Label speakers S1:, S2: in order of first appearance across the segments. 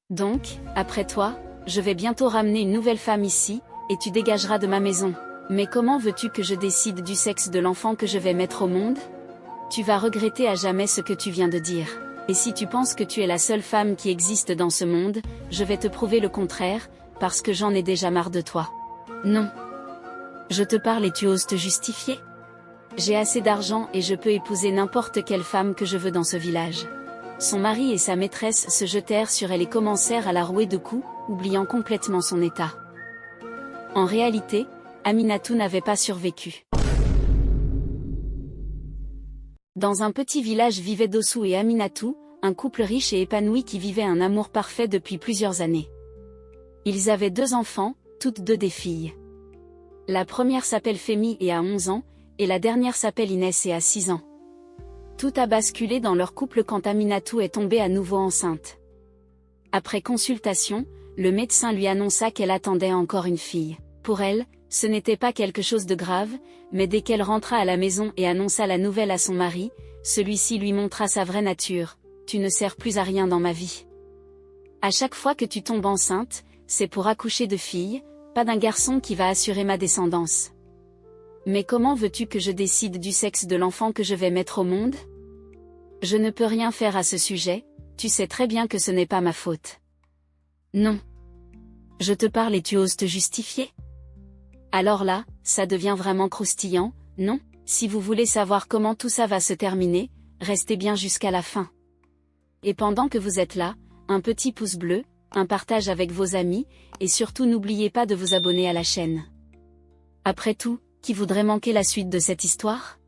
S1: Donc, après toi, je vais bientôt ramener une nouvelle femme ici, et tu dégageras de ma maison. Mais comment veux-tu que je décide du sexe de l'enfant que je vais mettre au monde? Tu vas regretter à jamais ce que tu viens de dire. Et si tu penses que tu es la seule femme qui existe dans ce monde, je vais te prouver le contraire, parce que j'en ai déjà marre de toi. Non. Je te parle et tu oses te justifier? J'ai assez d'argent et je peux épouser n'importe quelle femme que je veux dans ce village. Son mari et sa maîtresse se jetèrent sur elle et commencèrent à la rouer de coups, oubliant complètement son état. En réalité, Aminatou n'avait pas survécu. Dans un petit village vivaient Dossou et Aminatou, un couple riche et épanoui qui vivait un amour parfait depuis plusieurs années. Ils avaient 2 enfants, toutes 2 des filles. La première s'appelle Fémi et a 11 ans, et la dernière s'appelle Inès et a 6 ans. Tout a basculé dans leur couple quand Aminatou est tombée à nouveau enceinte. Après consultation, le médecin lui annonça qu'elle attendait encore une fille. Pour elle, ce n'était pas quelque chose de grave, mais dès qu'elle rentra à la maison et annonça la nouvelle à son mari, celui-ci lui montra sa vraie nature. « Tu ne sers plus à rien dans ma vie. À chaque fois que tu tombes enceinte, c'est pour accoucher de filles, pas d'un garçon qui va assurer ma descendance. Mais comment veux-tu que je décide du sexe de l'enfant que je vais mettre au monde? Je ne peux rien faire à ce sujet, tu sais très bien que ce n'est pas ma faute. Non. Je te parle et tu oses te justifier? Alors là, ça devient vraiment croustillant, non? Si vous voulez savoir comment tout ça va se terminer, restez bien jusqu'à la fin. Et pendant que vous êtes là, un petit pouce bleu, un partage avec vos amis, et surtout n'oubliez pas de vous abonner à la chaîne. Après tout, qui voudrait manquer la suite de cette histoire?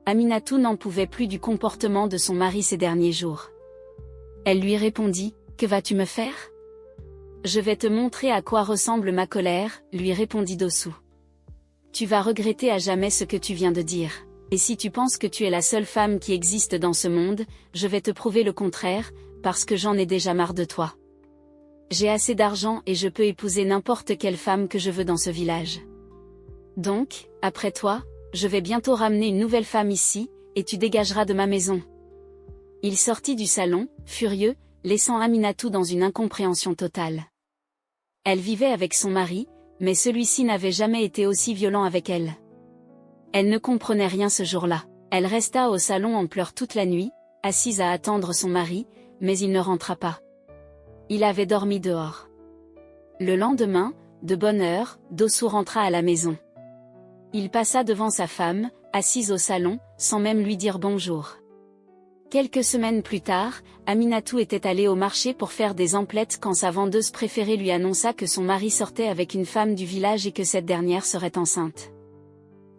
S1: Aminatou n'en pouvait plus du comportement de son mari ces derniers jours. Elle lui répondit, « Que vas-tu me faire? » « Je vais te montrer à quoi ressemble ma colère, » lui répondit Dossou. « Tu vas regretter à jamais ce que tu viens de dire. Et si tu penses que tu es la seule femme qui existe dans ce monde, je vais te prouver le contraire, parce que j'en ai déjà marre de toi. J'ai assez d'argent et je peux épouser n'importe quelle femme que je veux dans ce village. Donc, après toi, je vais bientôt ramener une nouvelle femme ici, et tu dégageras de ma maison. » Il sortit du salon, furieux, laissant Aminatou dans une incompréhension totale. Elle vivait avec son mari, mais celui-ci n'avait jamais été aussi violent avec elle. Elle ne comprenait rien ce jour-là. Elle resta au salon en pleurs toute la nuit, assise à attendre son mari, mais il ne rentra pas. Il avait dormi dehors. Le lendemain, de bonne heure, Dossou rentra à la maison. Il passa devant sa femme, assise au salon, sans même lui dire bonjour. Quelques semaines plus tard, Aminatou était allée au marché pour faire des emplettes quand sa vendeuse préférée lui annonça que son mari sortait avec une femme du village et que cette dernière serait enceinte.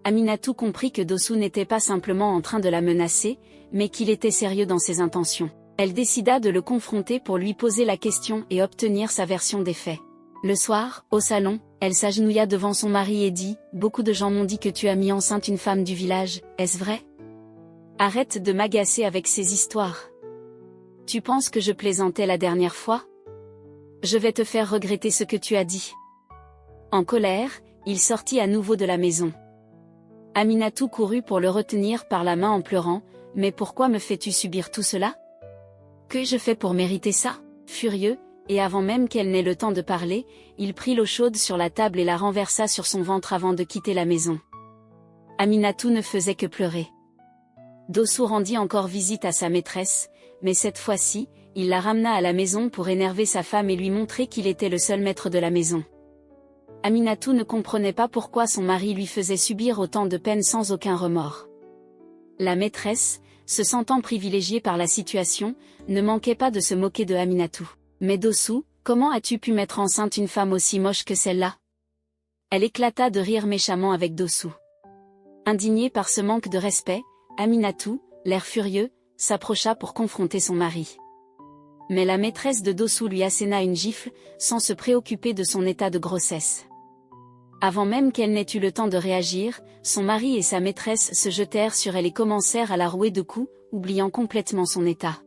S1: Aminatou comprit que Dossou n'était pas simplement en train de la menacer, mais qu'il était sérieux dans ses intentions. Elle décida de le confronter pour lui poser la question et obtenir sa version des faits. Le soir, au salon, elle s'agenouilla devant son mari et dit « Beaucoup de gens m'ont dit que tu as mis enceinte une femme du village, est-ce vrai? Arrête de m'agacer avec ces histoires. Tu penses que je plaisantais la dernière fois? Je vais te faire regretter ce que tu as dit. » En colère, il sortit à nouveau de la maison. Aminatou courut pour le retenir par la main en pleurant, « Mais pourquoi me fais-tu subir tout cela? Que-je fais pour mériter ça? » Furieux, et avant même qu'elle n'ait le temps de parler, il prit l'eau chaude sur la table et la renversa sur son ventre avant de quitter la maison. Aminatou ne faisait que pleurer. Dossou rendit encore visite à sa maîtresse, mais cette fois-ci, il la ramena à la maison pour énerver sa femme et lui montrer qu'il était le seul maître de la maison. Aminatou ne comprenait pas pourquoi son mari lui faisait subir autant de peine sans aucun remords. La maîtresse, se sentant privilégiée par la situation, ne manquait pas de se moquer de Aminatou. « Mais Dossou, comment as-tu pu mettre enceinte une femme aussi moche que celle-là? » Elle éclata de rire méchamment avec Dossou. Indignée par ce manque de respect, Aminatou, l'air furieux, s'approcha pour confronter son mari. Mais la maîtresse de Dossou lui asséna une gifle, sans se préoccuper de son état de grossesse. Avant même qu'elle n'ait eu le temps de réagir, son mari et sa maîtresse se jetèrent sur elle et commencèrent à la rouer de coups, oubliant complètement son état.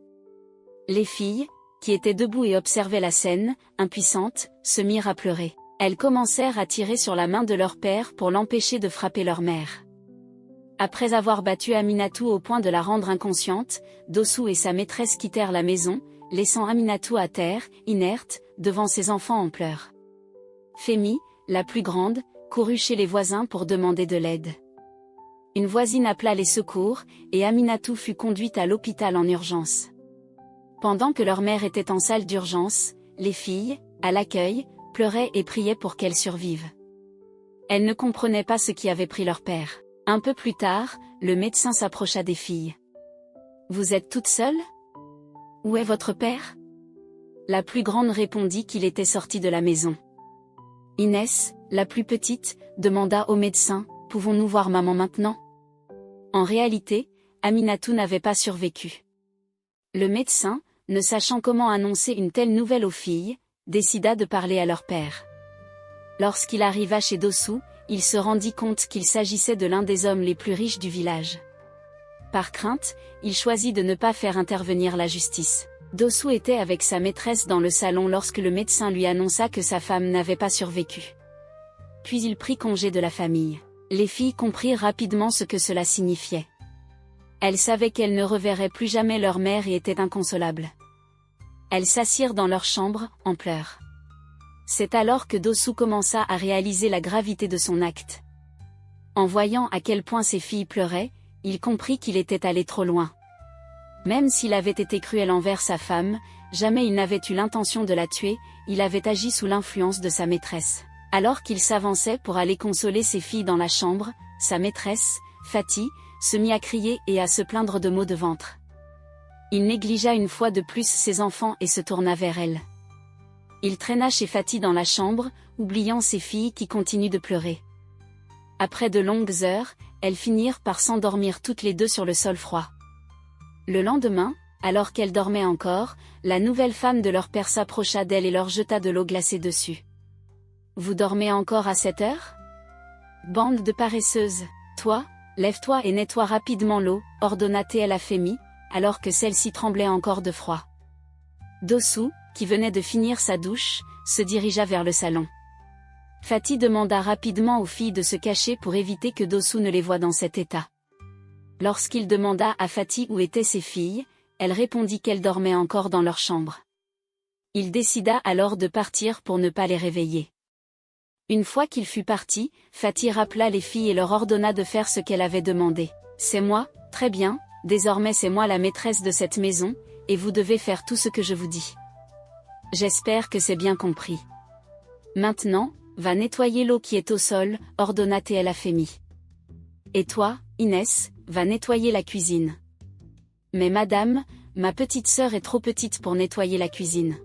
S1: Les filles, qui étaient debout et observaient la scène, impuissantes, se mirent à pleurer. Elles commencèrent à tirer sur la main de leur père pour l'empêcher de frapper leur mère. Après avoir battu Aminatou au point de la rendre inconsciente, Dossou et sa maîtresse quittèrent la maison, laissant Aminatou à terre, inerte, devant ses enfants en pleurs. Femi, la plus grande, courut chez les voisins pour demander de l'aide. Une voisine appela les secours, et Aminatou fut conduite à l'hôpital en urgence. Pendant que leur mère était en salle d'urgence, les filles, à l'accueil, pleuraient et priaient pour qu'elle survive. Elles ne comprenaient pas ce qui avait pris leur père. Un peu plus tard, le médecin s'approcha des filles. « Vous êtes toutes seules? Où est votre père ?» La plus grande répondit qu'il était sorti de la maison. Inès, la plus petite, demanda au médecin, « Pouvons-nous voir maman maintenant ?» En réalité, Aminatou n'avait pas survécu. Le médecin, ne sachant comment annoncer une telle nouvelle aux filles, décida de parler à leur père. Lorsqu'il arriva chez Dossou, il se rendit compte qu'il s'agissait de l'un des hommes les plus riches du village. Par crainte, il choisit de ne pas faire intervenir la justice. Dossou était avec sa maîtresse dans le salon lorsque le médecin lui annonça que sa femme n'avait pas survécu. Puis il prit congé de la famille. Les filles comprirent rapidement ce que cela signifiait. Elles savaient qu'elles ne reverraient plus jamais leur mère et étaient inconsolables. Elles s'assirent dans leur chambre, en pleurs. C'est alors que Dossou commença à réaliser la gravité de son acte. En voyant à quel point ses filles pleuraient, il comprit qu'il était allé trop loin. Même s'il avait été cruel envers sa femme, jamais il n'avait eu l'intention de la tuer, il avait agi sous l'influence de sa maîtresse. Alors qu'il s'avançait pour aller consoler ses filles dans la chambre, sa maîtresse, Fatih, se mit à crier et à se plaindre de maux de ventre. Il négligea une fois de plus ses enfants et se tourna vers elle. Il traîna chez Fatih dans la chambre, oubliant ses filles qui continuent de pleurer. Après de longues heures, elles finirent par s'endormir toutes les deux sur le sol froid. Le lendemain, alors qu'elles dormaient encore, la nouvelle femme de leur père s'approcha d'elle et leur jeta de l'eau glacée dessus. « Vous dormez encore à cette heure ? Bande de paresseuses, toi, lève-toi et nettoie rapidement l'eau, ordonna-t-elle à Femi, alors que celle-ci tremblait encore de froid. Dossou, qui venait de finir sa douche, se dirigea vers le salon. Fatih demanda rapidement aux filles de se cacher pour éviter que Dossou ne les voie dans cet état. Lorsqu'il demanda à Fatih où étaient ses filles, elle répondit qu'elles dormaient encore dans leur chambre. Il décida alors de partir pour ne pas les réveiller. Une fois qu'il fut parti, Fatih rappela les filles et leur ordonna de faire ce qu'elle avait demandé. « C'est moi, très bien, désormais c'est moi la maîtresse de cette maison, et vous devez faire tout ce que je vous dis. J'espère que c'est bien compris. Maintenant, va nettoyer l'eau qui est au sol, ordonna-t-elle à Femi. Et toi, Inès, va nettoyer la cuisine. Mais madame, ma petite sœur est trop petite pour nettoyer la cuisine.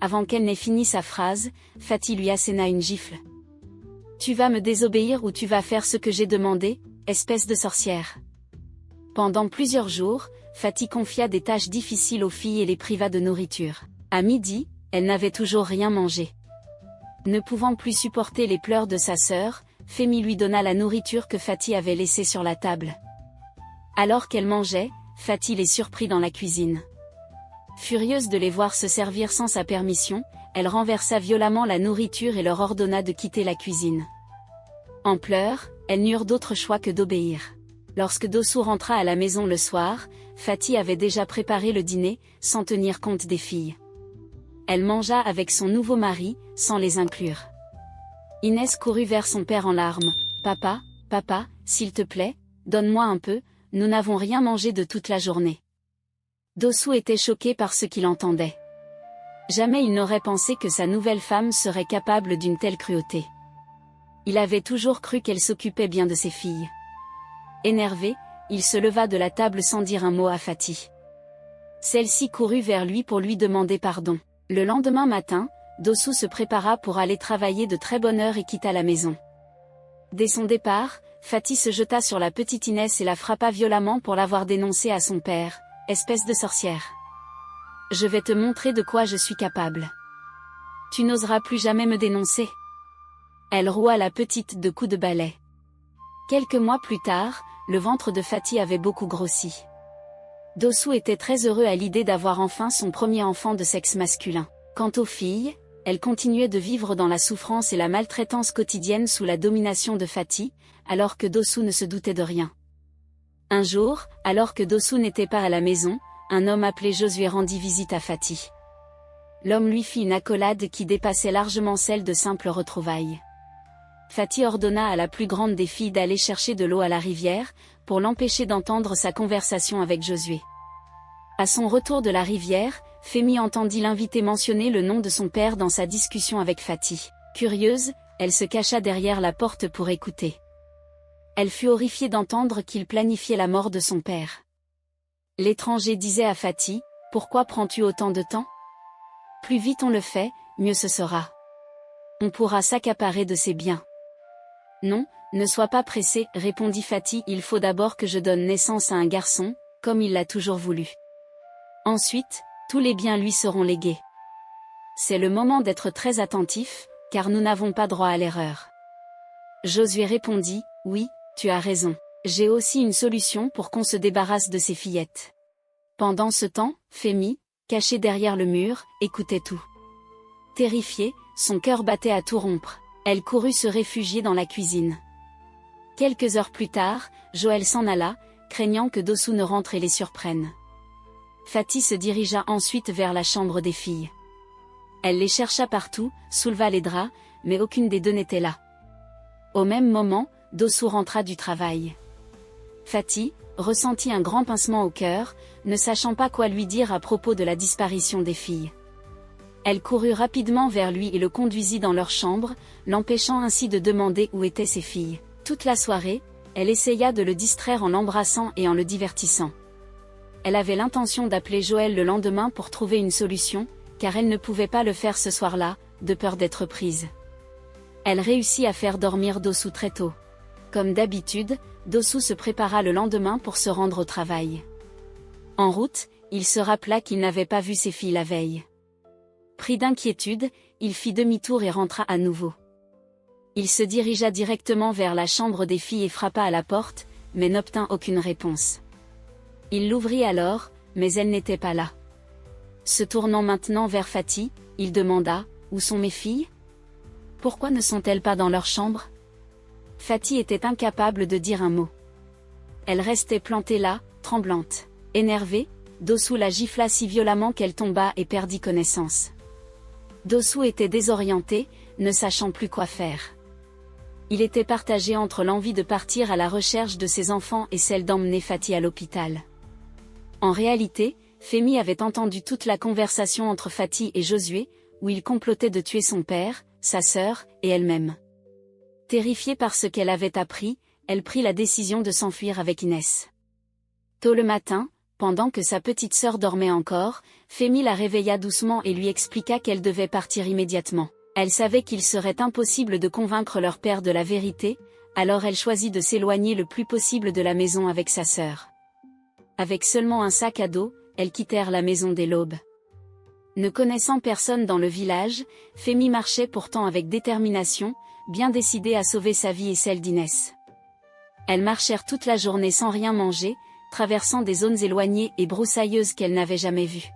S1: Avant qu'elle n'ait fini sa phrase, Fatih lui asséna une gifle. Tu vas me désobéir ou tu vas faire ce que j'ai demandé, espèce de sorcière. Pendant plusieurs jours, Fatih confia des tâches difficiles aux filles et les priva de nourriture. À midi, elle n'avait toujours rien mangé. Ne pouvant plus supporter les pleurs de sa sœur, Femi lui donna la nourriture que Fatih avait laissée sur la table. Alors qu'elle mangeait, Fatih les surprit dans la cuisine. Furieuse de les voir se servir sans sa permission, elle renversa violemment la nourriture et leur ordonna de quitter la cuisine. En pleurs, elles n'eurent d'autre choix que d'obéir. Lorsque Dossou rentra à la maison le soir, Fatih avait déjà préparé le dîner, sans tenir compte des filles. Elle mangea avec son nouveau mari, sans les inclure. Inès courut vers son père en larmes. « Papa, papa, s'il te plaît, donne-moi un peu, nous n'avons rien mangé de toute la journée. » Dossou était choqué par ce qu'il entendait. Jamais il n'aurait pensé que sa nouvelle femme serait capable d'une telle cruauté. Il avait toujours cru qu'elle s'occupait bien de ses filles. Énervé, il se leva de la table sans dire un mot à Fatih. Celle-ci courut vers lui pour lui demander pardon. Le lendemain matin, Dossou se prépara pour aller travailler de très bonne heure et quitta la maison. Dès son départ, Fatih se jeta sur la petite Inès et la frappa violemment pour l'avoir dénoncée à son père. « Espèce de sorcière. Je vais te montrer de quoi je suis capable. Tu n'oseras plus jamais me dénoncer. » Elle roua la petite de coups de balai. Quelques mois plus tard, le ventre de Fatih avait beaucoup grossi. Dossou était très heureux à l'idée d'avoir enfin son premier enfant de sexe masculin. Quant aux filles, elles continuaient de vivre dans la souffrance et la maltraitance quotidienne sous la domination de Fatih, alors que Dossou ne se doutait de rien. Un jour, alors que Dossou n'était pas à la maison, un homme appelé Josué rendit visite à Fatih. L'homme lui fit une accolade qui dépassait largement celle de simples retrouvailles. Fatih ordonna à la plus grande des filles d'aller chercher de l'eau à la rivière, pour l'empêcher d'entendre sa conversation avec Josué. À son retour de la rivière, Fémi entendit l'invité mentionner le nom de son père dans sa discussion avec Fatih. Curieuse, elle se cacha derrière la porte pour écouter. Elle fut horrifiée d'entendre qu'il planifiait la mort de son père. L'étranger disait à Fatih, « Pourquoi prends-tu autant de temps ? Plus vite on le fait, mieux ce sera. On pourra s'accaparer de ses biens. » « Non, ne sois pas pressé, répondit Fatih, il faut d'abord que je donne naissance à un garçon, comme il l'a toujours voulu. Ensuite, tous les biens lui seront légués. C'est le moment d'être très attentif, car nous n'avons pas droit à l'erreur. » Josué répondit, « Oui, tu as raison. J'ai aussi une solution pour qu'on se débarrasse de ces fillettes. » Pendant ce temps, Fémi, cachée derrière le mur, écoutait tout. Terrifiée, son cœur battait à tout rompre. Elle courut se réfugier dans la cuisine. Quelques heures plus tard, Joël s'en alla, craignant que Dossou ne rentre et les surprenne. Fatih se dirigea ensuite vers la chambre des filles. Elle les chercha partout, souleva les draps, mais aucune des deux n'était là. Au même moment, Dossou rentra du travail. Fatih ressentit un grand pincement au cœur, ne sachant pas quoi lui dire à propos de la disparition des filles. Elle courut rapidement vers lui et le conduisit dans leur chambre, l'empêchant ainsi de demander où étaient ses filles. Toute la soirée, elle essaya de le distraire en l'embrassant et en le divertissant. Elle avait l'intention d'appeler Joël le lendemain pour trouver une solution, car elle ne pouvait pas le faire ce soir-là, de peur d'être prise. Elle réussit à faire dormir Dossou très tôt. Comme d'habitude, Dossou se prépara le lendemain pour se rendre au travail. En route, il se rappela qu'il n'avait pas vu ses filles la veille. Pris d'inquiétude, il fit demi-tour et rentra à nouveau. Il se dirigea directement vers la chambre des filles et frappa à la porte, mais n'obtint aucune réponse. Il l'ouvrit alors, mais elles n'étaient pas là. Se tournant maintenant vers Fatih, il demanda, « Où sont mes filles ? Pourquoi ne sont-elles pas dans leur chambre ?» Fatih était incapable de dire un mot. Elle restait plantée là, tremblante. Énervée, Dossou la gifla si violemment qu'elle tomba et perdit connaissance. Dossou était désorienté, ne sachant plus quoi faire. Il était partagé entre l'envie de partir à la recherche de ses enfants et celle d'emmener Fatih à l'hôpital. En réalité, Fémi avait entendu toute la conversation entre Fatih et Josué, où ils complotaient de tuer son père, sa sœur, et elle-même. Terrifiée par ce qu'elle avait appris, elle prit la décision de s'enfuir avec Inès. Tôt le matin, pendant que sa petite sœur dormait encore, Fémi la réveilla doucement et lui expliqua qu'elle devait partir immédiatement. Elle savait qu'il serait impossible de convaincre leur père de la vérité, alors elle choisit de s'éloigner le plus possible de la maison avec sa sœur. Avec seulement un sac à dos, elles quittèrent la maison dès l'aube. Ne connaissant personne dans le village, Fémi marchait pourtant avec détermination, bien décidée à sauver sa vie et celle d'Inès. Elles marchèrent toute la journée sans rien manger, traversant des zones éloignées et broussailleuses qu'elles n'avaient jamais vues.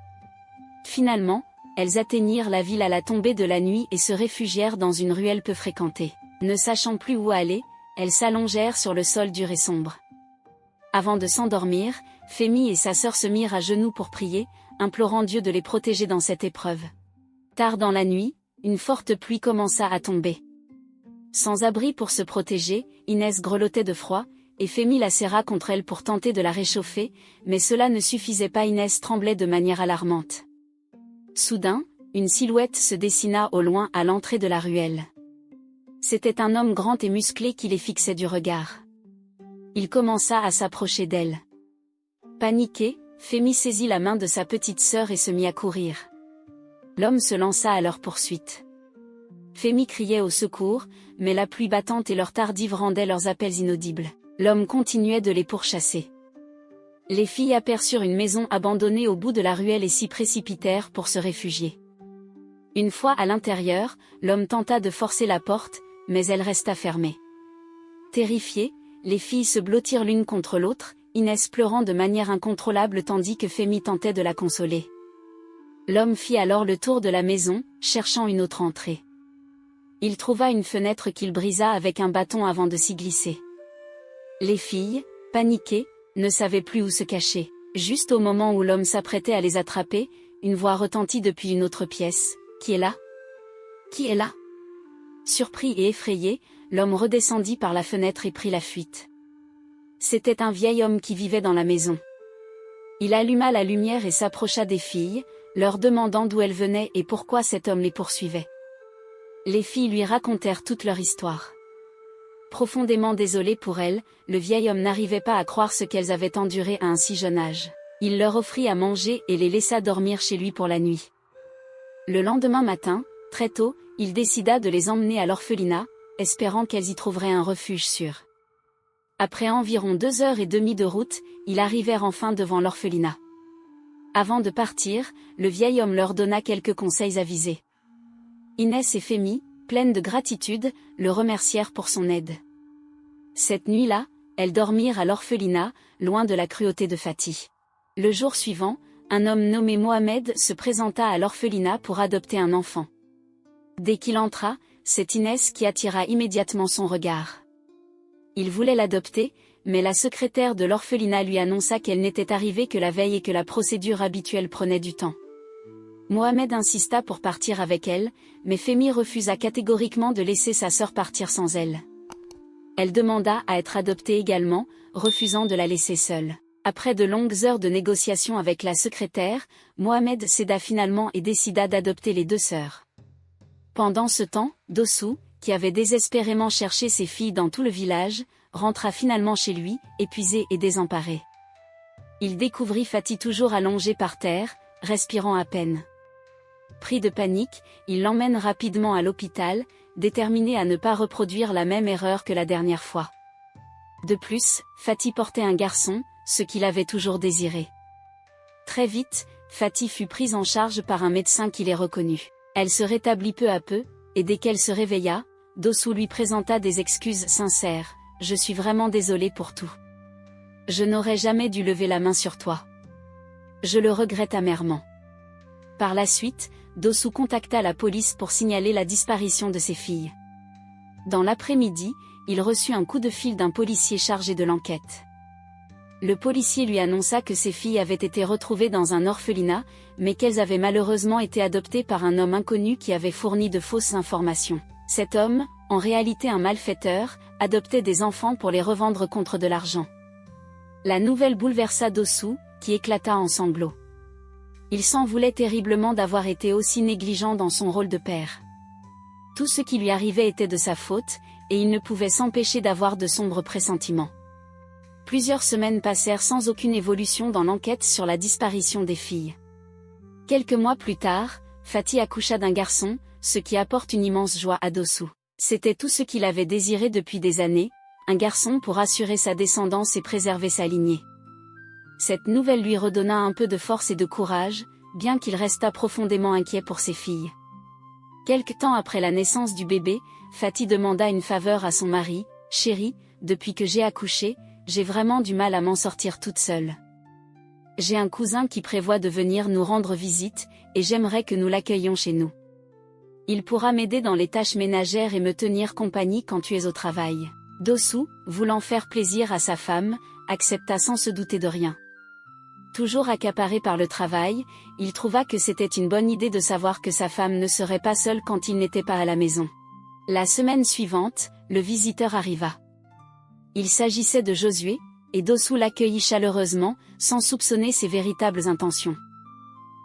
S1: Finalement, elles atteignirent la ville à la tombée de la nuit et se réfugièrent dans une ruelle peu fréquentée. Ne sachant plus où aller, elles s'allongèrent sur le sol dur et sombre. Avant de s'endormir, Fémi et sa sœur se mirent à genoux pour prier, implorant Dieu de les protéger dans cette épreuve. Tard dans la nuit, une forte pluie commença à tomber. Sans abri pour se protéger, Inès grelottait de froid, et Fémi la serra contre elle pour tenter de la réchauffer, mais cela ne suffisait pas, Inès tremblait de manière alarmante. Soudain, une silhouette se dessina au loin à l'entrée de la ruelle. C'était un homme grand et musclé qui les fixait du regard. Il commença à s'approcher d'elle. Paniquée, Fémi saisit la main de sa petite sœur et se mit à courir. L'homme se lança à leur poursuite. Fémi criait au secours, mais la pluie battante et leur tardive rendaient leurs appels inaudibles. L'homme continuait de les pourchasser. Les filles aperçurent une maison abandonnée au bout de la ruelle et s'y précipitèrent pour se réfugier. Une fois à l'intérieur, l'homme tenta de forcer la porte, mais elle resta fermée. Terrifiées, les filles se blottirent l'une contre l'autre, Inès pleurant de manière incontrôlable tandis que Fémi tentait de la consoler. L'homme fit alors le tour de la maison, cherchant une autre entrée. Il trouva une fenêtre qu'il brisa avec un bâton avant de s'y glisser. Les filles, paniquées, ne savaient plus où se cacher. Juste au moment où l'homme s'apprêtait à les attraper, une voix retentit depuis une autre pièce. « Qui est là? Qui est là ?» Surpris et effrayé, l'homme redescendit par la fenêtre et prit la fuite. C'était un vieil homme qui vivait dans la maison. Il alluma la lumière et s'approcha des filles, leur demandant d'où elles venaient et pourquoi cet homme les poursuivait. Les filles lui racontèrent toute leur histoire. Profondément désolé pour elles, le vieil homme n'arrivait pas à croire ce qu'elles avaient enduré à un si jeune âge. Il leur offrit à manger et les laissa dormir chez lui pour la nuit. Le lendemain matin, très tôt, il décida de les emmener à l'orphelinat, espérant qu'elles y trouveraient un refuge sûr. Après environ 2 heures et demie de route, ils arrivèrent enfin devant l'orphelinat. Avant de partir, le vieil homme leur donna quelques conseils avisés. Inès et Fémie, pleines de gratitude, le remercièrent pour son aide. Cette nuit-là, elles dormirent à l'orphelinat, loin de la cruauté de Fatih. Le jour suivant, un homme nommé Mohamed se présenta à l'orphelinat pour adopter un enfant. Dès qu'il entra, c'est Inès qui attira immédiatement son regard. Il voulait l'adopter, mais la secrétaire de l'orphelinat lui annonça qu'elle n'était arrivée que la veille et que la procédure habituelle prenait du temps. Mohamed insista pour partir avec elle, mais Fémie refusa catégoriquement de laisser sa sœur partir sans elle. Elle demanda à être adoptée également, refusant de la laisser seule. Après de longues heures de négociations avec la secrétaire, Mohamed céda finalement et décida d'adopter les 2 sœurs. Pendant ce temps, Dossou, qui avait désespérément cherché ses filles dans tout le village, rentra finalement chez lui, épuisé et désemparé. Il découvrit Fatih toujours allongée par terre, respirant à peine. Pris de panique, il l'emmène rapidement à l'hôpital, déterminé à ne pas reproduire la même erreur que la dernière fois. De plus, Fatih portait un garçon, ce qu'il avait toujours désiré. Très vite, Fatih fut prise en charge par un médecin qui les reconnut. Elle se rétablit peu à peu, et dès qu'elle se réveilla, Dossou lui présenta des excuses sincères. « Je suis vraiment désolée pour tout. Je n'aurais jamais dû lever la main sur toi. Je le regrette amèrement. » Par la suite, Dossou contacta la police pour signaler la disparition de ses filles. Dans l'après-midi, il reçut un coup de fil d'un policier chargé de l'enquête. Le policier lui annonça que ses filles avaient été retrouvées dans un orphelinat, mais qu'elles avaient malheureusement été adoptées par un homme inconnu qui avait fourni de fausses informations. Cet homme, en réalité un malfaiteur, adoptait des enfants pour les revendre contre de l'argent. La nouvelle bouleversa Dossou, qui éclata en sanglots. Il s'en voulait terriblement d'avoir été aussi négligent dans son rôle de père. Tout ce qui lui arrivait était de sa faute, et il ne pouvait s'empêcher d'avoir de sombres pressentiments. Plusieurs semaines passèrent sans aucune évolution dans l'enquête sur la disparition des filles. Quelques mois plus tard, Fatih accoucha d'un garçon, ce qui apporte une immense joie à Dossou. C'était tout ce qu'il avait désiré depuis des années, un garçon pour assurer sa descendance et préserver sa lignée. Cette nouvelle lui redonna un peu de force et de courage, bien qu'il restât profondément inquiet pour ses filles. Quelque temps après la naissance du bébé, Fatih demanda une faveur à son mari. « Chéri, depuis que j'ai accouché, j'ai vraiment du mal à m'en sortir toute seule. J'ai un cousin qui prévoit de venir nous rendre visite, et j'aimerais que nous l'accueillions chez nous. Il pourra m'aider dans les tâches ménagères et me tenir compagnie quand tu es au travail. » Dossou, voulant faire plaisir à sa femme, accepta sans se douter de rien. Toujours accaparé par le travail, il trouva que c'était une bonne idée de savoir que sa femme ne serait pas seule quand il n'était pas à la maison. La semaine suivante, le visiteur arriva. Il s'agissait de Josué, et Dossou l'accueillit chaleureusement, sans soupçonner ses véritables intentions.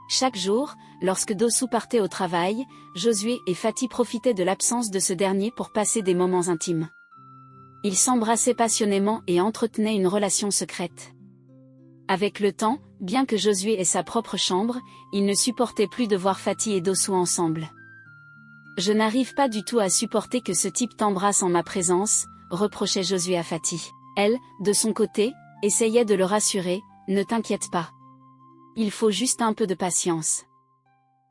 S1: Chaque jour, lorsque Dossou partait au travail, Josué et Fatih profitaient de l'absence de ce dernier pour passer des moments intimes. Ils s'embrassaient passionnément et entretenaient une relation secrète. Avec le temps, bien que Josué ait sa propre chambre, il ne supportait plus de voir Fatih et Dossou ensemble. « Je n'arrive pas du tout à supporter que ce type t'embrasse en ma présence », reprochait Josué à Fatih. Elle, de son côté, essayait de le rassurer, « Ne t'inquiète pas. Il faut juste un peu de patience.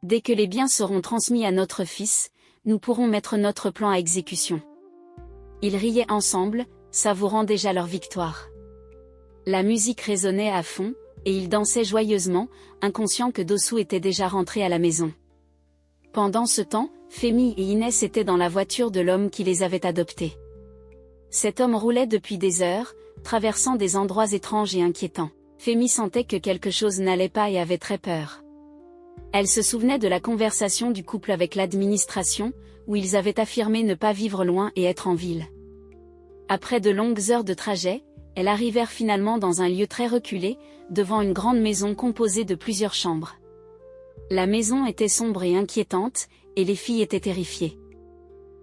S1: Dès que les biens seront transmis à notre fils, nous pourrons mettre notre plan à exécution. » Ils riaient ensemble, savourant déjà leur victoire. La musique résonnait à fond, et ils dansaient joyeusement, inconscients que Dossou était déjà rentré à la maison. Pendant ce temps, Fémie et Inès étaient dans la voiture de l'homme qui les avait adoptés. Cet homme roulait depuis des heures, traversant des endroits étranges et inquiétants. Femi sentait que quelque chose n'allait pas et avait très peur. Elle se souvenait de la conversation du couple avec l'administration, où ils avaient affirmé ne pas vivre loin et être en ville. Après de longues heures de trajet, elles arrivèrent finalement dans un lieu très reculé, devant une grande maison composée de plusieurs chambres. La maison était sombre et inquiétante, et les filles étaient terrifiées.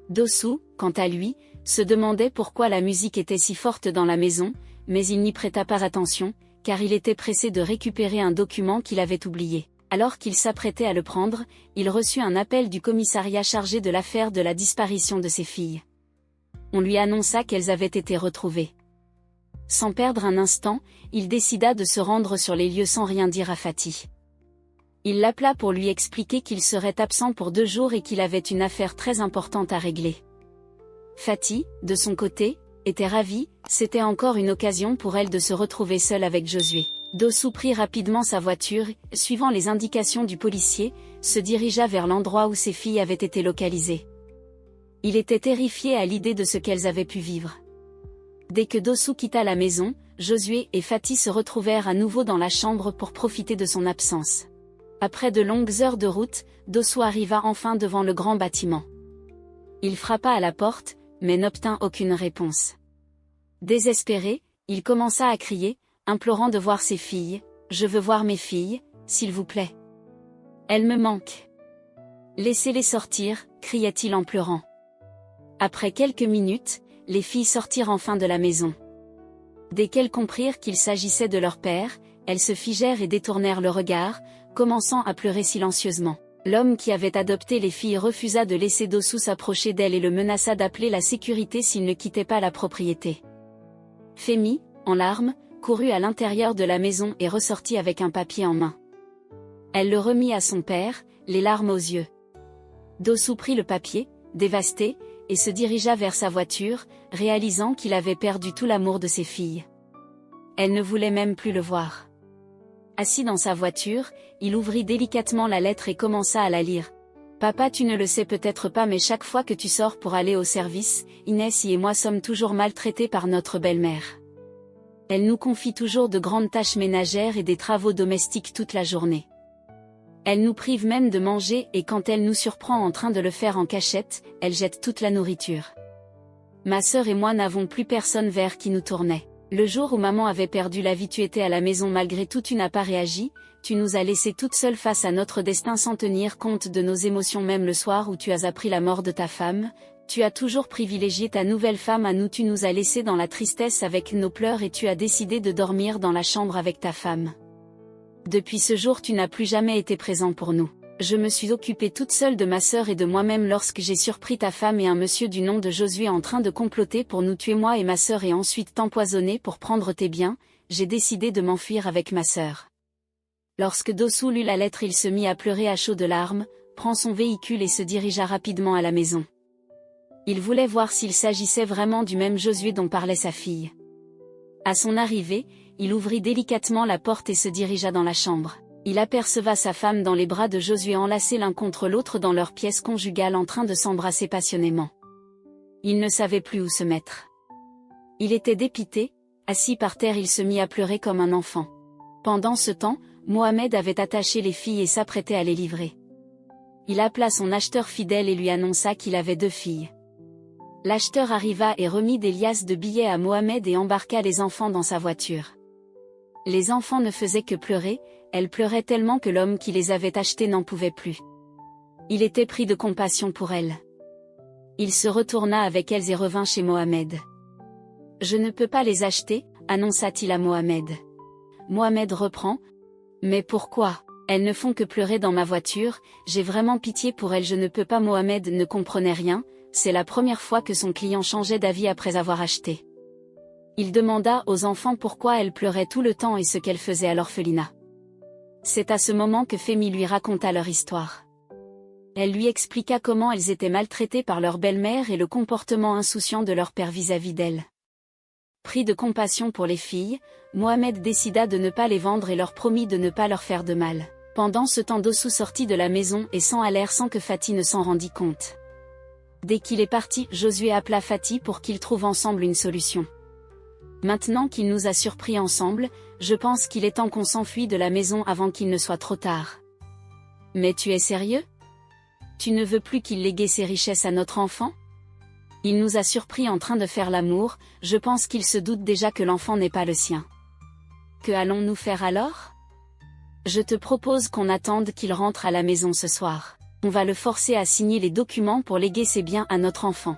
S1: Dosu, quant à lui, se demandait pourquoi la musique était si forte dans la maison, mais il n'y prêta pas attention, car il était pressé de récupérer un document qu'il avait oublié. Alors qu'il s'apprêtait à le prendre, il reçut un appel du commissariat chargé de l'affaire de la disparition de ses filles. On lui annonça qu'elles avaient été retrouvées. Sans perdre un instant, il décida de se rendre sur les lieux sans rien dire à Fatih. Il l'appela pour lui expliquer qu'il serait absent pour 2 jours et qu'il avait une affaire très importante à régler. Fatih, de son côté, était ravie, c'était encore une occasion pour elle de se retrouver seule avec Josué. Dosu prit rapidement sa voiture et, suivant les indications du policier, se dirigea vers l'endroit où ses filles avaient été localisées. Il était terrifié à l'idée de ce qu'elles avaient pu vivre. Dès que Dosu quitta la maison, Josué et Fatih se retrouvèrent à nouveau dans la chambre pour profiter de son absence. Après de longues heures de route, Dosu arriva enfin devant le grand bâtiment. Il frappa à la porte, mais n'obtint aucune réponse. Désespéré, il commença à crier, implorant de voir ses filles. « Je veux voir mes filles, s'il vous plaît. Elles me manquent. Laissez-les sortir », cria-t-il en pleurant. Après quelques minutes, les filles sortirent enfin de la maison. Dès qu'elles comprirent qu'il s'agissait de leur père, elles se figèrent et détournèrent le regard, commençant à pleurer silencieusement. L'homme qui avait adopté les filles refusa de laisser Dosu s'approcher d'elle et le menaça d'appeler la sécurité s'il ne quittait pas la propriété. Femi, en larmes, courut à l'intérieur de la maison et ressortit avec un papier en main. Elle le remit à son père, les larmes aux yeux. Dosu prit le papier, dévasté, et se dirigea vers sa voiture, réalisant qu'il avait perdu tout l'amour de ses filles. Elle ne voulait même plus le voir. Assis dans sa voiture, il ouvrit délicatement la lettre et commença à la lire. « Papa, tu ne le sais peut-être pas, mais chaque fois que tu sors pour aller au service, Inès et moi sommes toujours maltraités par notre belle-mère. Elle nous confie toujours de grandes tâches ménagères et des travaux domestiques toute la journée. Elle nous prive même de manger et quand elle nous surprend en train de le faire en cachette, elle jette toute la nourriture. Ma sœur et moi n'avons plus personne vers qui nous tournait. Le jour où maman avait perdu la vie, tu étais à la maison malgré tout, tu n'as pas réagi, tu nous as laissés toutes seules face à notre destin sans tenir compte de nos émotions, même le soir où tu as appris la mort de ta femme, tu as toujours privilégié ta nouvelle femme à nous, tu nous as laissés dans la tristesse avec nos pleurs et tu as décidé de dormir dans la chambre avec ta femme. Depuis ce jour, tu n'as plus jamais été présent pour nous. Je me suis occupée toute seule de ma sœur et de moi-même lorsque j'ai surpris ta femme et un monsieur du nom de Josué en train de comploter pour nous tuer, moi et ma sœur, et ensuite t'empoisonner pour prendre tes biens. J'ai décidé de m'enfuir avec ma sœur. » Lorsque Dosu lut la lettre, il se mit à pleurer à chaudes larmes, prend son véhicule et se dirigea rapidement à la maison. Il voulait voir s'il s'agissait vraiment du même Josué dont parlait sa fille. À son arrivée, il ouvrit délicatement la porte et se dirigea dans la chambre. Il aperceva sa femme dans les bras de Josué, enlacés l'un contre l'autre dans leur pièce conjugale, en train de s'embrasser passionnément. Il ne savait plus où se mettre. Il était dépité, assis par terre, il se mit à pleurer comme un enfant. Pendant ce temps, Mohamed avait attaché les filles et s'apprêtait à les livrer. Il appela son acheteur fidèle et lui annonça qu'il avait 2 filles. L'acheteur arriva et remit des liasses de billets à Mohamed et embarqua les enfants dans sa voiture. Les enfants ne faisaient que pleurer, elles pleuraient tellement que l'homme qui les avait achetées n'en pouvait plus. Il était pris de compassion pour elles. Il se retourna avec elles et revint chez Mohamed. « Je ne peux pas les acheter, » annonça-t-il à Mohamed. Mohamed reprend. « Mais pourquoi ? Elles ne font que pleurer dans ma voiture, j'ai vraiment pitié pour elles, je ne peux pas. » Mohamed ne comprenait rien, c'est la première fois que son client changeait d'avis après avoir acheté. Il demanda aux enfants pourquoi elles pleuraient tout le temps et ce qu'elles faisaient à l'orphelinat. C'est à ce moment que Femi lui raconta leur histoire. Elle lui expliqua comment elles étaient maltraitées par leur belle-mère et le comportement insouciant de leur père vis-à-vis d'elles. Pris de compassion pour les filles, Mohamed décida de ne pas les vendre et leur promit de ne pas leur faire de mal. Pendant ce temps, Dosu sortit de la maison et s'en allèrent sans que Fatih ne s'en rendît compte. Dès qu'il est parti, Josué appela Fatih pour qu'ils trouvent ensemble une solution. Maintenant qu'il nous a surpris ensemble, je pense qu'il est temps qu'on s'enfuit de la maison avant qu'il ne soit trop tard. Mais tu es sérieux? Tu ne veux plus qu'il lègue ses richesses à notre enfant? Il nous a surpris en train de faire l'amour, je pense qu'il se doute déjà que l'enfant n'est pas le sien. Que allons-nous faire alors? Je te propose qu'on attende qu'il rentre à la maison ce soir. On va le forcer à signer les documents pour léguer ses biens à notre enfant.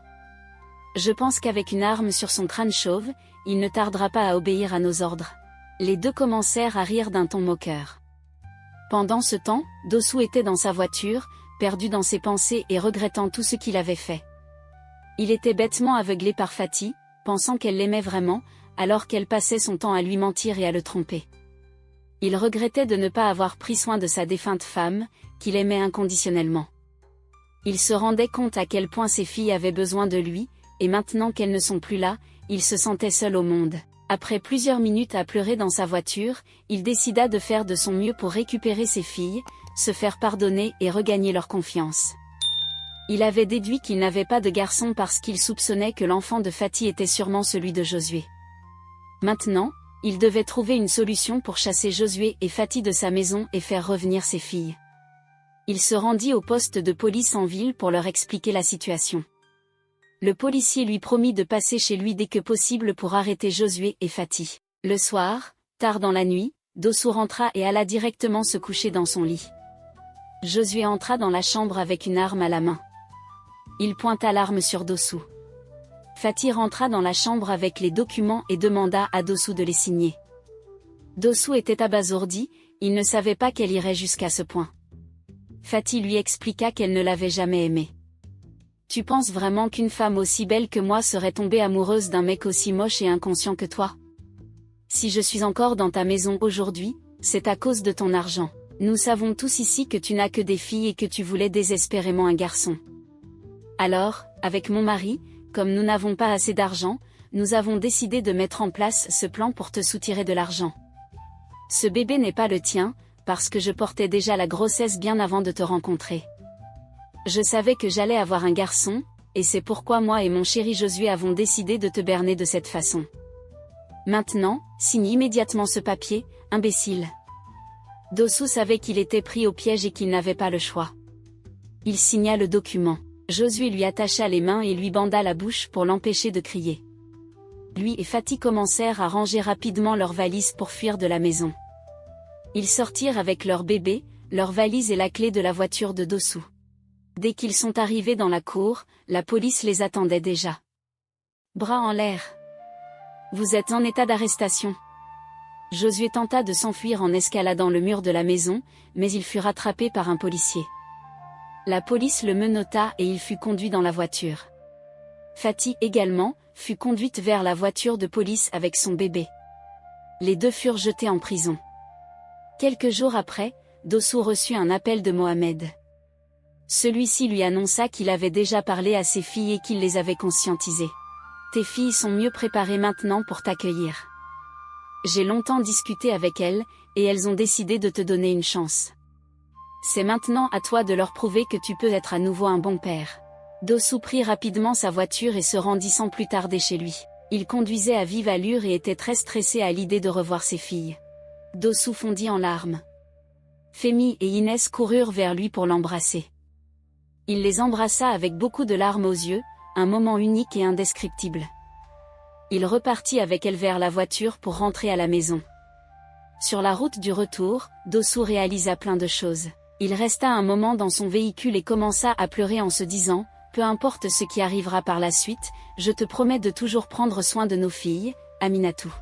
S1: Je pense qu'avec une arme sur son crâne chauve, il ne tardera pas à obéir à nos ordres. Les deux commencèrent à rire d'un ton moqueur. Pendant ce temps, Dossou était dans sa voiture, perdu dans ses pensées et regrettant tout ce qu'il avait fait. Il était bêtement aveuglé par Fatih, pensant qu'elle l'aimait vraiment, alors qu'elle passait son temps à lui mentir et à le tromper. Il regrettait de ne pas avoir pris soin de sa défunte femme, qu'il aimait inconditionnellement. Il se rendait compte à quel point ses filles avaient besoin de lui, et maintenant qu'elles ne sont plus là, il se sentait seul au monde. Après plusieurs minutes à pleurer dans sa voiture, il décida de faire de son mieux pour récupérer ses filles, se faire pardonner et regagner leur confiance. Il avait déduit qu'il n'avait pas de garçon parce qu'il soupçonnait que l'enfant de Fatih était sûrement celui de Josué. Maintenant, il devait trouver une solution pour chasser Josué et Fatih de sa maison et faire revenir ses filles. Il se rendit au poste de police en ville pour leur expliquer la situation. Le policier lui promit de passer chez lui dès que possible pour arrêter Josué et Fatih. Le soir, tard dans la nuit, Dossou rentra et alla directement se coucher dans son lit. Josué entra dans la chambre avec une arme à la main. Il pointa l'arme sur Dossou. Fatih rentra dans la chambre avec les documents et demanda à Dossou de les signer. Dossou était abasourdi, il ne savait pas qu'elle irait jusqu'à ce point. Fatih lui expliqua qu'elle ne l'avait jamais aimé. « Tu penses vraiment qu'une femme aussi belle que moi serait tombée amoureuse d'un mec aussi moche et inconscient que toi? Si je suis encore dans ta maison aujourd'hui, c'est à cause de ton argent. Nous savons tous ici que tu n'as que des filles et que tu voulais désespérément un garçon. Alors, avec mon mari, comme nous n'avons pas assez d'argent, nous avons décidé de mettre en place ce plan pour te soutirer de l'argent. Ce bébé n'est pas le tien, parce que je portais déjà la grossesse bien avant de te rencontrer. Je savais que j'allais avoir un garçon, et c'est pourquoi moi et mon chéri Josué avons décidé de te berner de cette façon. Maintenant, signe immédiatement ce papier, imbécile. » Dossou savait qu'il était pris au piège et qu'il n'avait pas le choix. Il signa le document. Josué lui attacha les mains et lui banda la bouche pour l'empêcher de crier. Lui et Fatih commencèrent à ranger rapidement leurs valises pour fuir de la maison. Ils sortirent avec leur bébé, leurs valises et la clé de la voiture de Dossou. Dès qu'ils sont arrivés dans la cour, la police les attendait déjà. Bras en l'air. Vous êtes en état d'arrestation. Josué tenta de s'enfuir en escaladant le mur de la maison, mais il fut rattrapé par un policier. La police le menotta et il fut conduit dans la voiture. Fatih également, fut conduite vers la voiture de police avec son bébé. Les deux furent jetés en prison. Quelques jours après, Dossou reçut un appel de Mohamed. Celui-ci lui annonça qu'il avait déjà parlé à ses filles et qu'il les avait conscientisées. « Tes filles sont mieux préparées maintenant pour t'accueillir. J'ai longtemps discuté avec elles, et elles ont décidé de te donner une chance. C'est maintenant à toi de leur prouver que tu peux être à nouveau un bon père. » Dossou prit rapidement sa voiture et se rendit sans plus tarder chez lui. Il conduisait à vive allure et était très stressé à l'idée de revoir ses filles. Dossou fondit en larmes. Femi et Inès coururent vers lui pour l'embrasser. Il les embrassa avec beaucoup de larmes aux yeux, un moment unique et indescriptible. Il repartit avec elle vers la voiture pour rentrer à la maison. Sur la route du retour, Dossou réalisa plein de choses. Il resta un moment dans son véhicule et commença à pleurer en se disant « Peu importe ce qui arrivera par la suite, je te promets de toujours prendre soin de nos filles, Aminatou.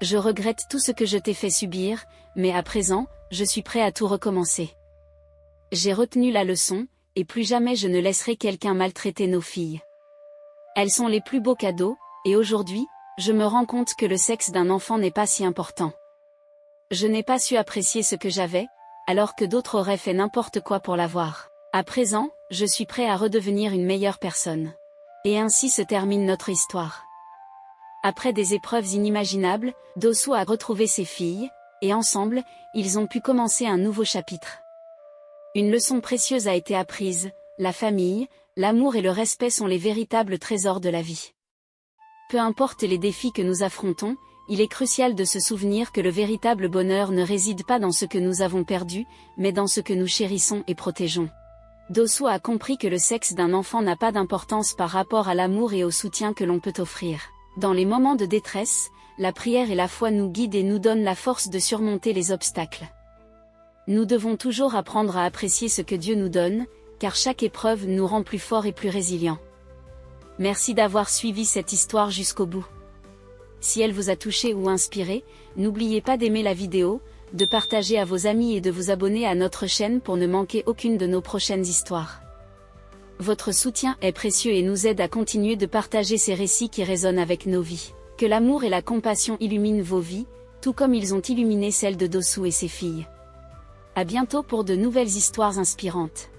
S1: Je regrette tout ce que je t'ai fait subir, mais à présent, je suis prêt à tout recommencer. J'ai retenu la leçon, et plus jamais je ne laisserai quelqu'un maltraiter nos filles. Elles sont les plus beaux cadeaux, et aujourd'hui, je me rends compte que le sexe d'un enfant n'est pas si important. Je n'ai pas su apprécier ce que j'avais, alors que d'autres auraient fait n'importe quoi pour l'avoir. À présent, je suis prêt à redevenir une meilleure personne. » Et ainsi se termine notre histoire. Après des épreuves inimaginables, Dossou a retrouvé ses filles, et ensemble, ils ont pu commencer un nouveau chapitre. Une leçon précieuse a été apprise, la famille, l'amour et le respect sont les véritables trésors de la vie. Peu importe les défis que nous affrontons, il est crucial de se souvenir que le véritable bonheur ne réside pas dans ce que nous avons perdu, mais dans ce que nous chérissons et protégeons. Dossou a compris que le sexe d'un enfant n'a pas d'importance par rapport à l'amour et au soutien que l'on peut offrir. Dans les moments de détresse, la prière et la foi nous guident et nous donnent la force de surmonter les obstacles. Nous devons toujours apprendre à apprécier ce que Dieu nous donne, car chaque épreuve nous rend plus forts et plus résilients. Merci d'avoir suivi cette histoire jusqu'au bout. Si elle vous a touché ou inspiré, n'oubliez pas d'aimer la vidéo, de partager à vos amis et de vous abonner à notre chaîne pour ne manquer aucune de nos prochaines histoires. Votre soutien est précieux et nous aide à continuer de partager ces récits qui résonnent avec nos vies. Que l'amour et la compassion illuminent vos vies, tout comme ils ont illuminé celles de Dossou et ses filles. À bientôt pour de nouvelles histoires inspirantes.